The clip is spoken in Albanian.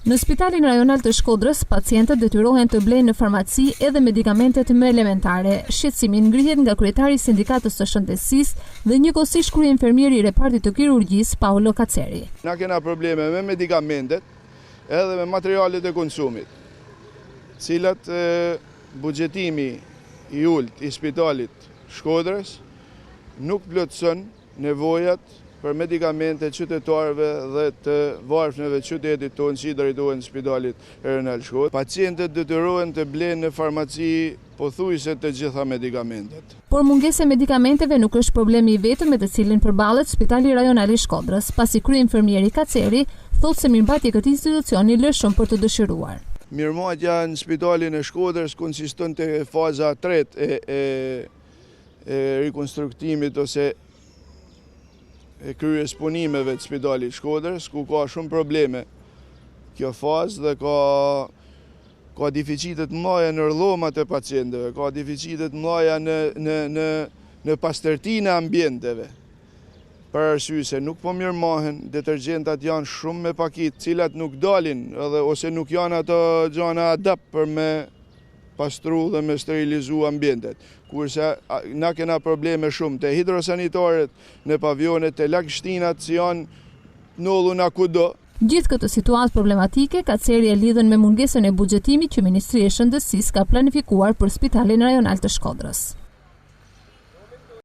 Në Spitalin Rajonal të Shkodrës, pacientët detyrohen të blejnë në farmaci edhe medikamentet më elementare. Shqetësimi ngrihet nga kryetari i Sindikatës së Shëndetësisë dhe njëkohësisht kryeministri i repartit të kirurgjisë, Paolo Kaceri. Na kena probleme me medikamentet edhe me materialet e konsumit, cilat buxhetimi i ulët i Spitalit Shkodrës nuk plotëson nevojat për medikamente qytetarëve dhe të varfënëve të qytetit tonë që i drejtohen në Spitalit Rajonal Shkodrë. Pacientët detyrohen të blejnë në farmaci pothuajse të gjitha medikamentet. Por mungesa e medikamenteve nuk është problemi i vetëm me të cilin përballet Spitali Rajonal i Shkodrës, pasi kryeinfermieri Kaceri thotë se mirëmbajtja e këtij institucioni lë shumë për të dëshiruar. Mirëmbajtja në Spitalin e Shkodrës konsiston te faza 3 e rikonstruktimit ose e kryes punimeve të Spitalit Shkodrës, ku ka shumë probleme kjo fazë dhe ka deficitet mëdha në rrëdhomat e pacientëve, ka deficitet mëdha në pastërtinë e ambienteve. Për arsye se nuk po mirëmarren, detergjentat janë shumë me pakit, cilat nuk dalin ose nuk janë ato gjana adapt për me pastru dhe me sterilizu ambientet. Kurse na kena probleme shumë të hidrosanitarët në pavionet, të lagështinat që janë nolluna kudo. Gjithë këtë situatë problematike, Kaceri e lidhen me mungesën e buxhetimit që Ministria e Shëndetësisë ka planifikuar për Spitalin Rajonal të Shkodrës.